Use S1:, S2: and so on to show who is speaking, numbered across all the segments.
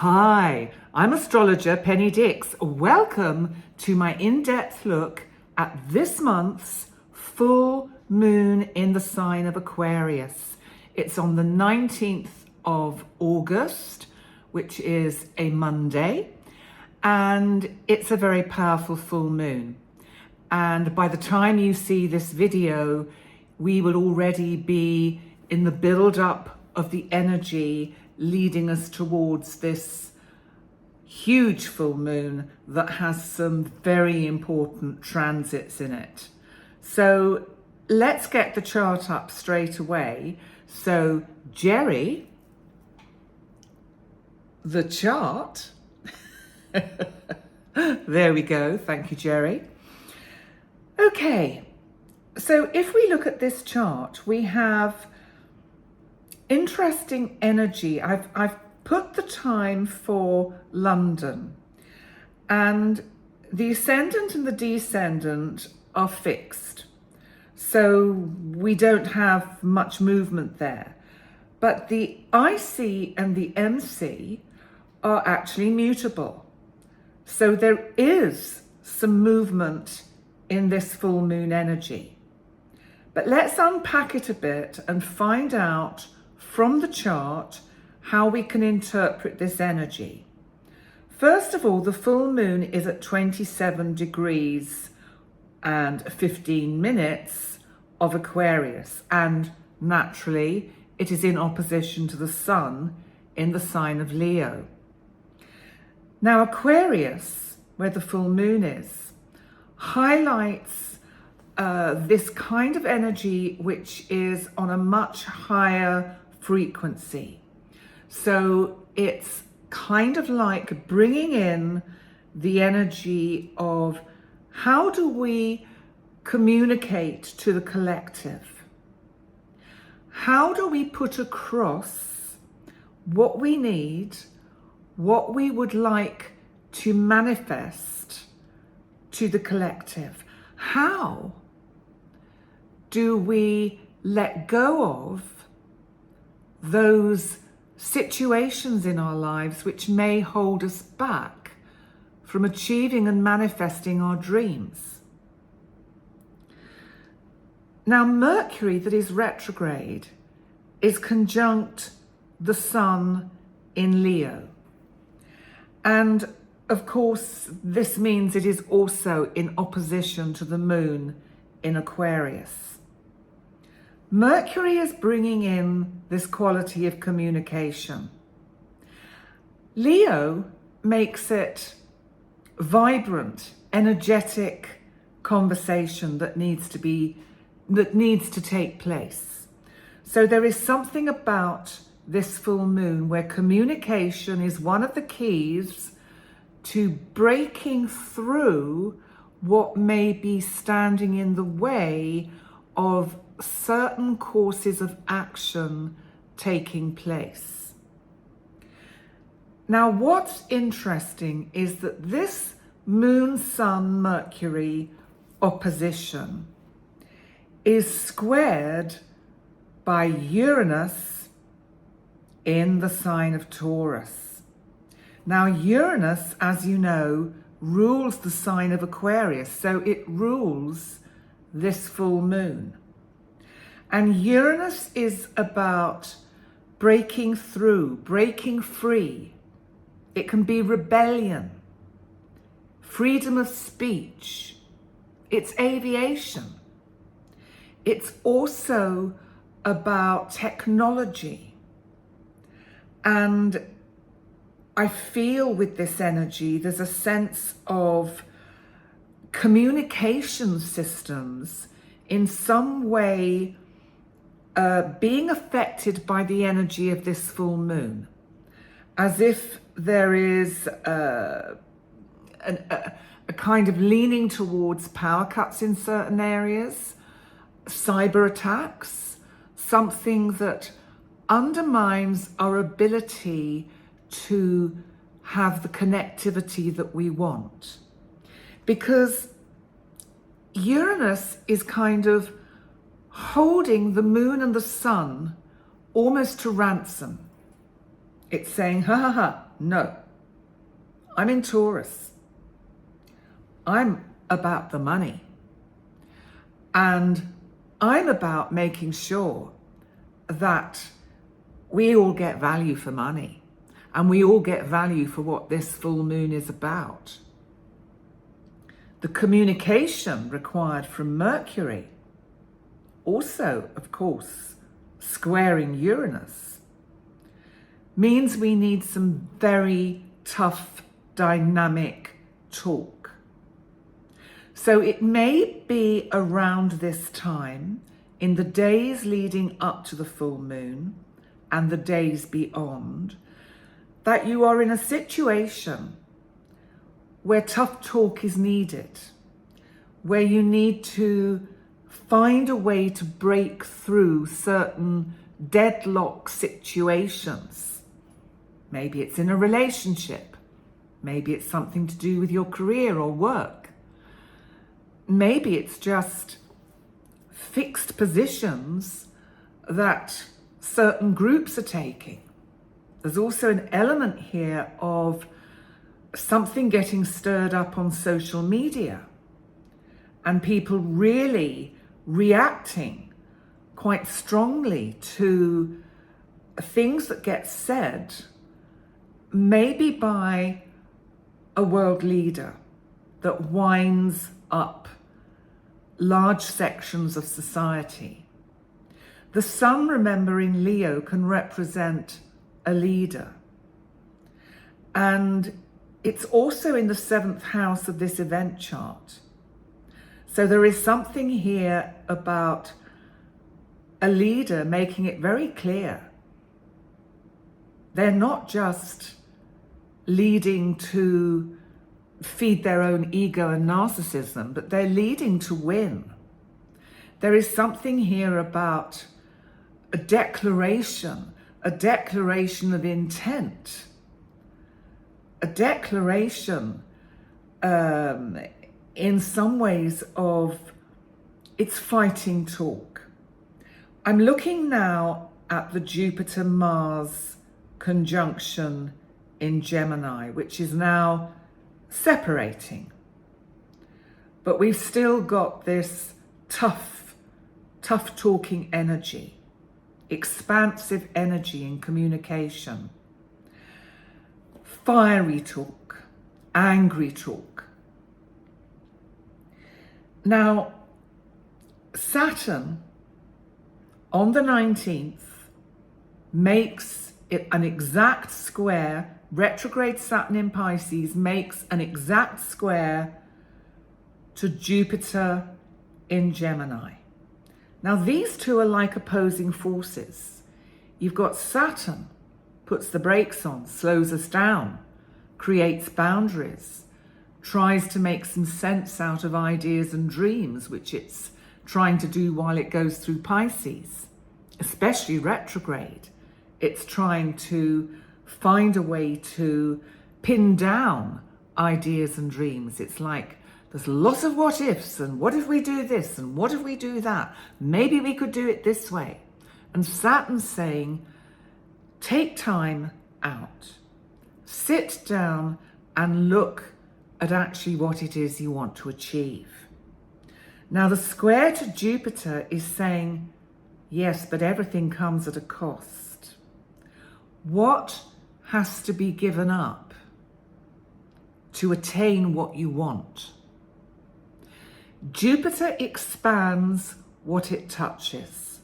S1: Hi, I'm Astrologer Penny Dix. Welcome to my in-depth look at this month's full moon in the sign of Aquarius. It's on the 19th of August, which is a Monday, and it's a very powerful full moon. And by the time you see this video, we will already be in the build-up of the energy leading us towards this huge full moon that has some very important transits in it. So let's get the chart up straight away. So Jerry, the chart, there we go. Thank you, Jerry. Okay, so if we look at this chart, we have interesting energy. I've put the time for London, and the ascendant and the descendant are fixed, so we don't have much movement there. But the IC and the MC are actually mutable, so there is some movement in this full moon energy. But let's unpack it a bit and find out from the chart how we can interpret this energy. First of all, the full moon is at 27 degrees and 15 minutes of Aquarius, and naturally it is in opposition to the sun in the sign of Leo. Now Aquarius, where the full moon is, highlights this kind of energy which is on a much higher frequency. So it's kind of like bringing in the energy of how do we communicate to the collective? How do we put across what we need, what we would like to manifest to the collective? How do we let go of those situations in our lives which may hold us back from achieving and manifesting our dreams? Now, Mercury, that is retrograde, is conjunct the Sun in Leo. And of course, this means it is also in opposition to the Moon in Aquarius. Mercury is bringing in this quality of communication. Leo makes it vibrant, energetic conversation that needs to take place. So there is something about this full moon where communication is one of the keys to breaking through what may be standing in the way of certain courses of action taking place. Now, what's interesting is that this Moon, Sun, Mercury opposition is squared by Uranus in the sign of Taurus. Now, Uranus, as you know, rules the sign of Aquarius, so it rules this full moon. And Uranus is about breaking through, breaking free. It can be rebellion, freedom of speech. It's aviation. It's also about technology. And I feel with this energy, there's a sense of communication systems in some way being affected by the energy of this full moon, as if there is a kind of leaning towards power cuts in certain areas, cyber attacks, something that undermines our ability to have the connectivity that we want. Because Uranus is kind of holding the moon and the sun almost to ransom. It's saying, ha ha ha, no, I'm in Taurus. I'm about the money. And I'm about making sure that we all get value for money and we all get value for what this full moon is about. The communication required from Mercury, also, of course, squaring Uranus, means we need some very tough, dynamic talk. So it may be around this time, in the days leading up to the full moon and the days beyond, that you are in a situation where tough talk is needed, where you need to find a way to break through certain deadlock situations. Maybe it's in a relationship. Maybe it's something to do with your career or work. Maybe it's just fixed positions that certain groups are taking. There's also an element here of something getting stirred up on social media and people really reacting quite strongly to things that get said, maybe by a world leader that winds up large sections of society. The sun, remember, in Leo can represent a leader. And it's also in the 7th house of this event chart. So there is something here about a leader making it very clear. They're not just leading to feed their own ego and narcissism, but they're leading to win. There is something here about a declaration of intent, a declaration in some ways of it's fighting talk. I'm looking now at the Jupiter-Mars conjunction in Gemini, which is now separating. But we've still got this tough talking energy, expansive energy in communication, fiery talk, angry talk. Now, Saturn on the 19th makes it an exact square. Retrograde Saturn in Pisces makes an exact square to Jupiter in Gemini. Now, these two are like opposing forces. You've got Saturn, puts the brakes on, slows us down, creates boundaries, tries to make some sense out of ideas and dreams, which it's trying to do while it goes through Pisces, especially retrograde. It's trying to find a way to pin down ideas and dreams. It's like there's lots of what ifs, and what if we do this, and what if we do that? Maybe we could do it this way. And Saturn's saying, take time out, sit down and look at actually what it is you want to achieve. Now, the square to Jupiter is saying, yes, but everything comes at a cost. What has to be given up to attain what you want? Jupiter expands what it touches,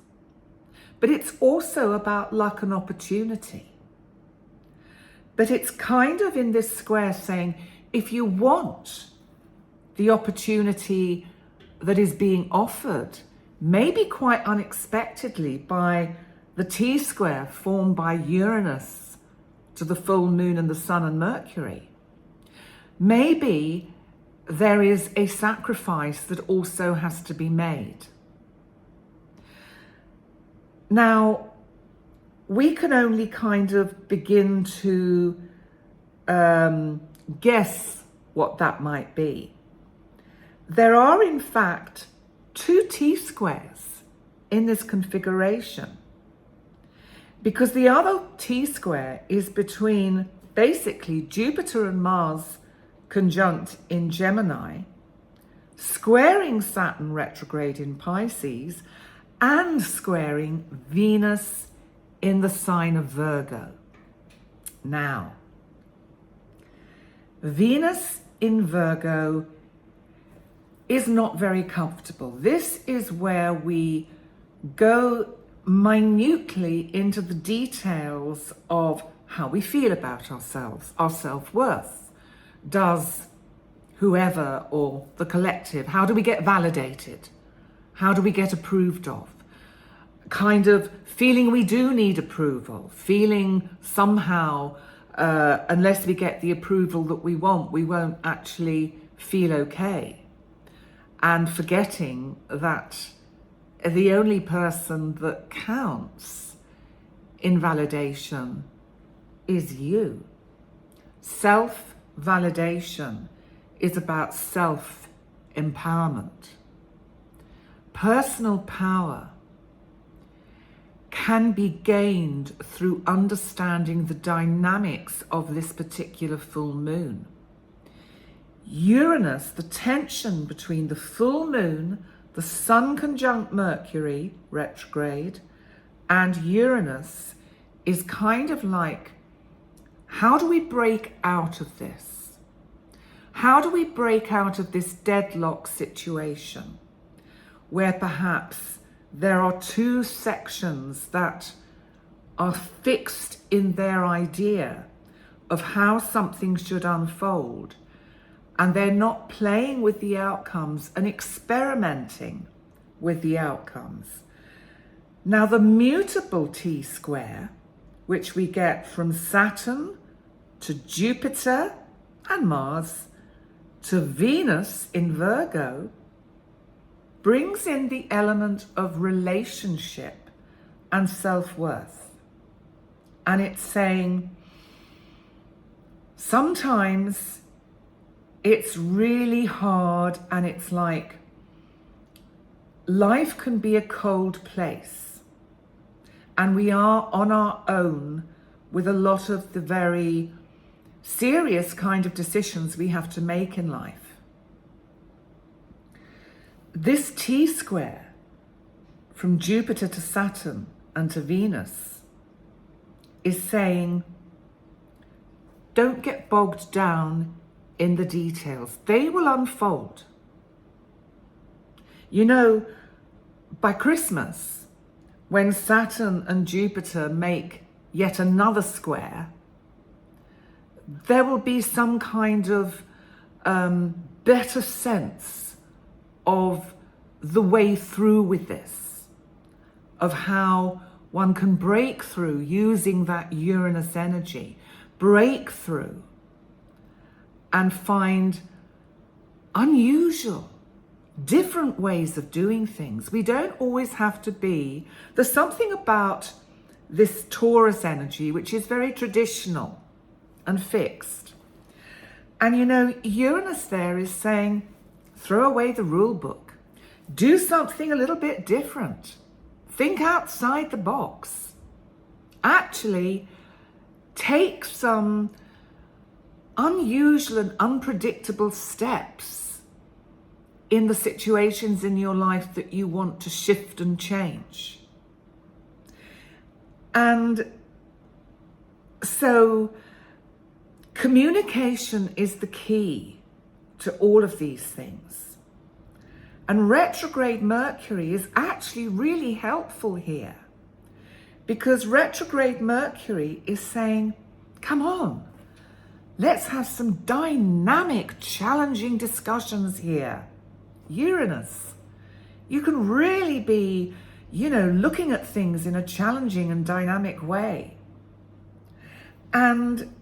S1: but it's also about luck and opportunity. But it's kind of in this square saying, if you want the opportunity that is being offered, maybe quite unexpectedly by the T-square formed by Uranus to the full moon and the sun and Mercury, maybe there is a sacrifice that also has to be made. Now, we can only kind of begin to guess what that might be. There are, in fact, 2 T-squares in this configuration. because the other T-square is between basically Jupiter and Mars conjunct in Gemini, squaring Saturn retrograde in Pisces, and squaring Venus in the sign of Virgo. Now, Venus in Virgo is not very comfortable. This is where we go minutely into the details of how we feel about ourselves, our self-worth. Does whoever or the collective, how do we get validated? How do we get approved of? Kind of feeling we do need approval, feeling somehow unless we get the approval that we want, we won't actually feel okay. And forgetting that the only person that counts in validation is you. Self-validation is about self-empowerment. Personal power can be gained through understanding the dynamics of this particular full moon. Uranus, the tension between the full moon, the Sun conjunct Mercury retrograde, and Uranus is kind of like, how do we break out of this? How do we break out of this deadlock situation where perhaps there are two sections that are fixed in their idea of how something should unfold, and they're not playing with the outcomes and experimenting with the outcomes. Now, the mutable T-square, which we get from Saturn to Jupiter and Mars to Venus in Virgo, brings in the element of relationship and self-worth. And it's saying, sometimes it's really hard, and it's like life can be a cold place, and we are on our own with a lot of the very serious kind of decisions we have to make in life. This T-square from Jupiter to Saturn and to Venus is saying, don't get bogged down in the details. They will unfold. You know, by Christmas, when Saturn and Jupiter make yet another square, there will be some kind of better sense of the way through with this, of how one can break through using that Uranus energy, break through and find unusual, different ways of doing things. We don't always have to be, there's something about this Taurus energy which is very traditional and fixed. And you know, Uranus there is saying, throw away the rule book, do something a little bit different, think outside the box, actually take some unusual and unpredictable steps in the situations in your life that you want to shift and change. And so communication is the key to all of these things. And retrograde Mercury is actually really helpful here, because retrograde Mercury is saying, come on, let's have some dynamic, challenging discussions here. Uranus, you can really be, you know, looking at things in a challenging and dynamic way. And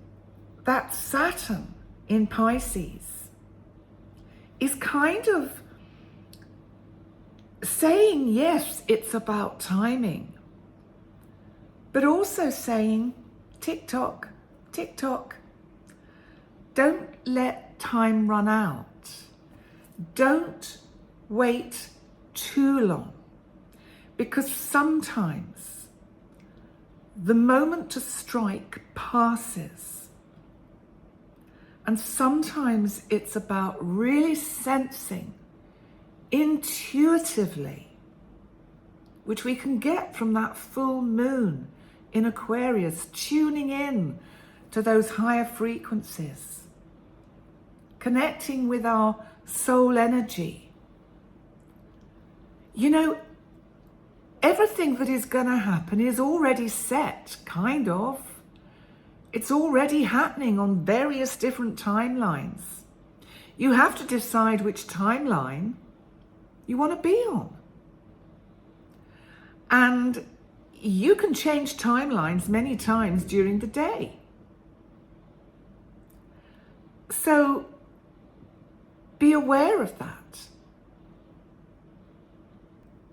S1: that Saturn in Pisces is kind of saying, yes, it's about timing, but also saying, tick tock, tick tock. Don't let time run out. Don't wait too long, because sometimes the moment to strike passes. And sometimes it's about really sensing intuitively, which we can get from that full moon in Aquarius, tuning in to those higher frequencies, connecting with our soul energy. You know, everything that is going to happen is already set, kind of. It's already happening on various different timelines. You have to decide which timeline you want to be on. And you can change timelines many times during the day. So be aware of that.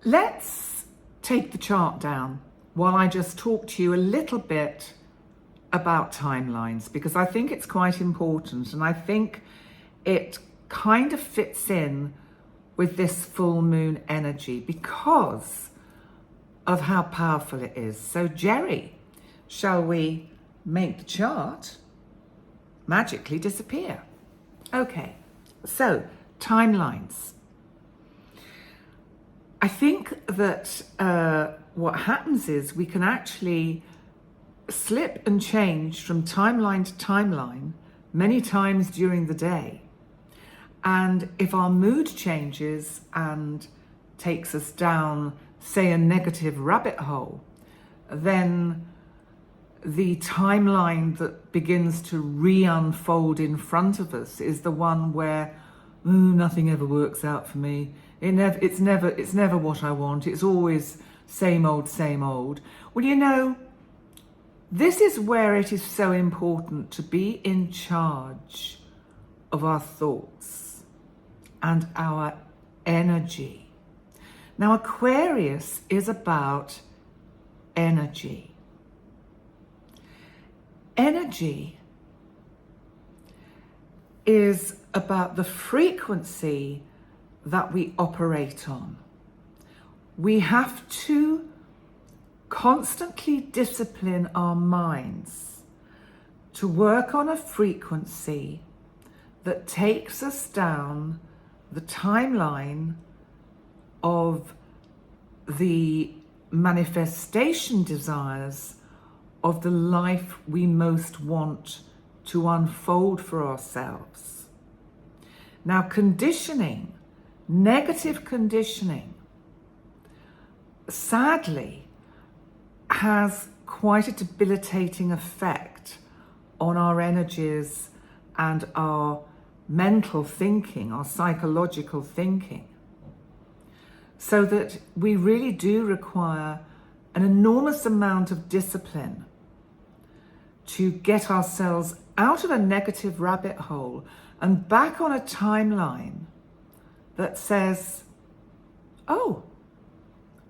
S1: Let's take the chart down while I just talk to you a little bit about timelines, because I think it's quite important, and I think it kind of fits in with this full moon energy because of how powerful it is. So Jerry, shall we make the chart magically disappear? Okay, so timelines. I think that what happens is we can actually slip and change from timeline to timeline many times during the day. And if our mood changes and takes us down, say, a negative rabbit hole, then the timeline that begins to re-unfold in front of us is the one where nothing ever works out for me. It's never what I want. It's always same old, same old. Well, you know, this is where it is so important to be in charge of our thoughts and our energy. Now, Aquarius is about energy. Energy is about the frequency that we operate on. We have to constantly discipline our minds to work on a frequency that takes us down the timeline of the manifestation desires of the life we most want to unfold for ourselves. Now, conditioning, negative conditioning, sadly, has quite a debilitating effect on our energies and our mental thinking, our psychological thinking. So that we really do require an enormous amount of discipline to get ourselves out of a negative rabbit hole and back on a timeline that says, oh,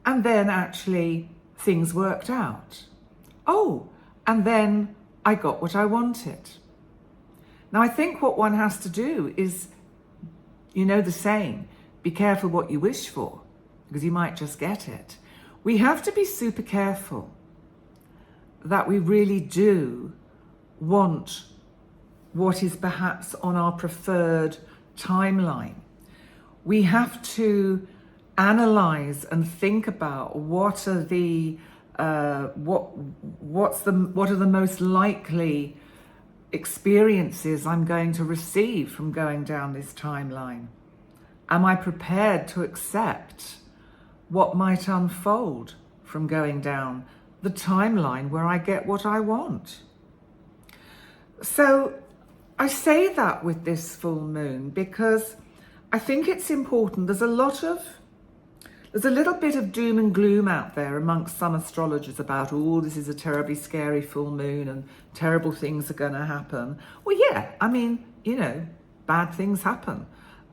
S1: and then actually things worked out. Oh, and then I got what I wanted. Now, I think what one has to do is, you know the saying, be careful what you wish for, because you might just get it. We have to be super careful that we really do want what is perhaps on our preferred timeline. We have to analyze and think about what are the most likely experiences I'm going to receive from going down this timeline. Am I prepared to accept what might unfold from going down the timeline where I get what I want? So I say that with this full moon because I think it's important. There's a little bit of doom and gloom out there amongst some astrologers about, oh, this is a terribly scary full moon and terrible things are going to happen. Well, yeah, I mean, you know, bad things happen.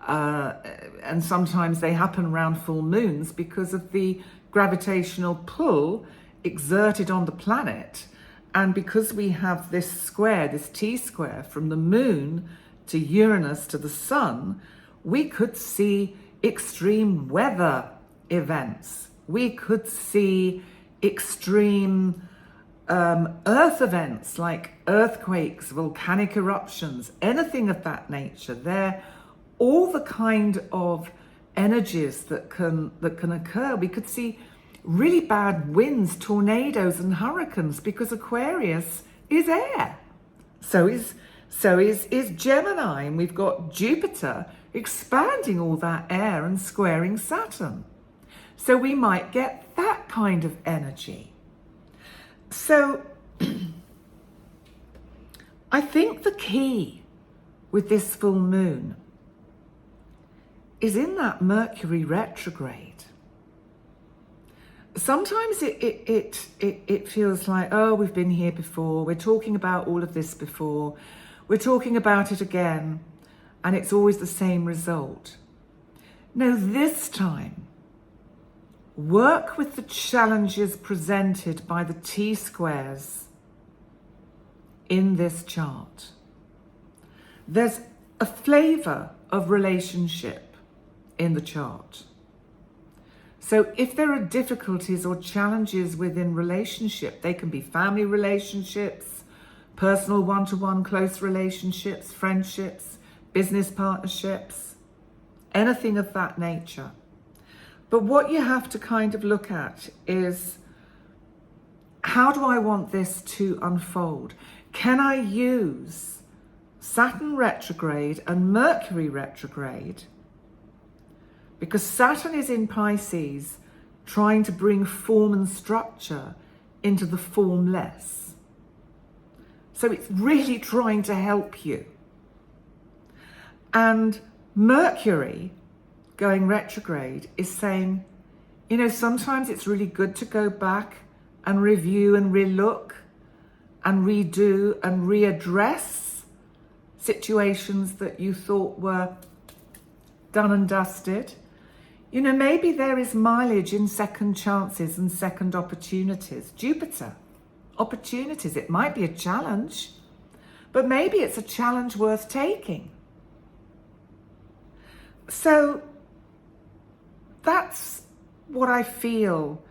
S1: And sometimes they happen around full moons because of the gravitational pull exerted on the planet. And because we have this square, this T-square from the moon to Uranus to the sun, we could see extreme weather events. We could see extreme earth events like earthquakes, volcanic eruptions, anything of that nature. They're all the kind of energies that can occur. We could see really bad winds, tornadoes and hurricanes, because Aquarius is air. So is Gemini, and we've got Jupiter expanding all that air and squaring Saturn. So we might get that kind of energy. So I think the key with this full moon is in that Mercury retrograde. Sometimes it feels like, oh, we've been here before, we're talking about all of this before, we're talking about it again, and it's always the same result. No, this time, work with the challenges presented by the T-squares in this chart. There's a flavor of relationship in the chart. So if there are difficulties or challenges within relationship, they can be family relationships, personal one-to-one close relationships, friendships, business partnerships, anything of that nature. But what you have to kind of look at is, how do I want this to unfold? Can I use Saturn retrograde and Mercury retrograde? Because Saturn is in Pisces, trying to bring form and structure into the formless. So it's really trying to help you. And Mercury going retrograde is saying, you know, sometimes it's really good to go back and review and relook and redo and readdress situations that you thought were done and dusted. You know, maybe there is mileage in second chances and second opportunities. Jupiter, opportunities. It might be a challenge, but maybe it's a challenge worth taking. So that's what I feel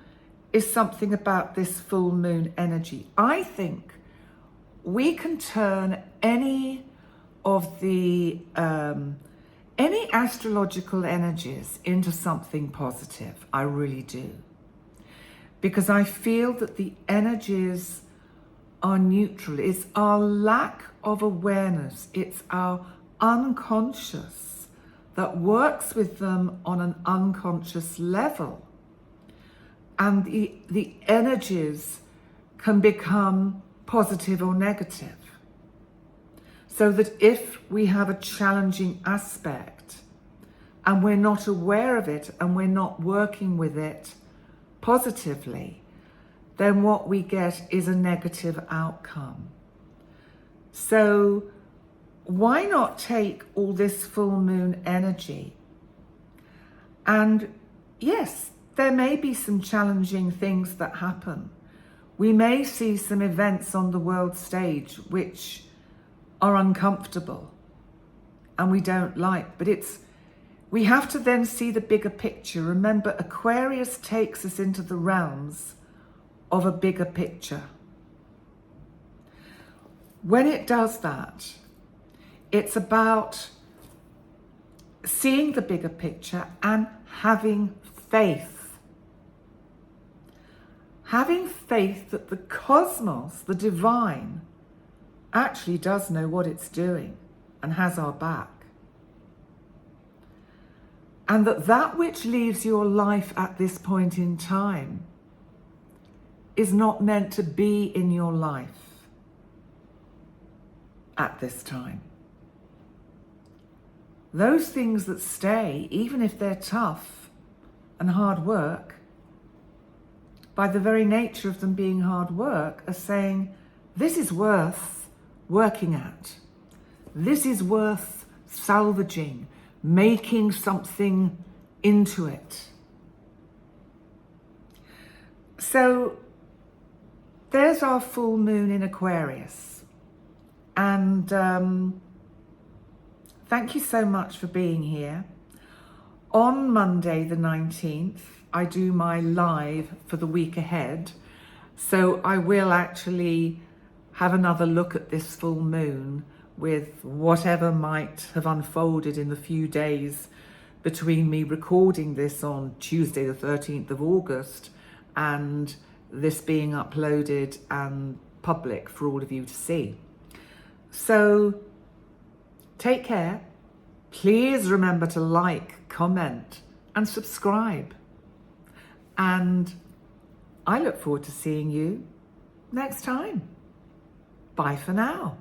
S1: is something about this full moon energy. I think we can turn any of the any astrological energies into something positive. I really do. Because I feel that the energies are neutral. It's our lack of awareness. It's our unconscious that works with them on an unconscious level. And the energies can become positive or negative. So that if we have a challenging aspect and we're not aware of it and we're not working with it positively, then what we get is a negative outcome. So why not take all this full moon energy? And yes, there may be some challenging things that happen. We may see some events on the world stage which are uncomfortable and we don't like, but we have to then see the bigger picture. Remember, Aquarius takes us into the realms of a bigger picture. When it does that, it's about seeing the bigger picture and having faith. Having faith that the cosmos, the divine, actually does know what it's doing and has our back. And that which leaves your life at this point in time is not meant to be in your life at this time. Those things that stay, even if they're tough and hard work, by the very nature of them being hard work, are saying, this is worth working at. This is worth salvaging, making something into it. So there's our full moon in Aquarius. And thank you so much for being here. On Monday the 19th, I do my live for the week ahead. So I will actually have another look at this full moon with whatever might have unfolded in the few days between me recording this on Tuesday the 13th of August and this being uploaded and public for all of you to see. So take care. Please remember to like, comment and subscribe. And I look forward to seeing you next time. Bye for now.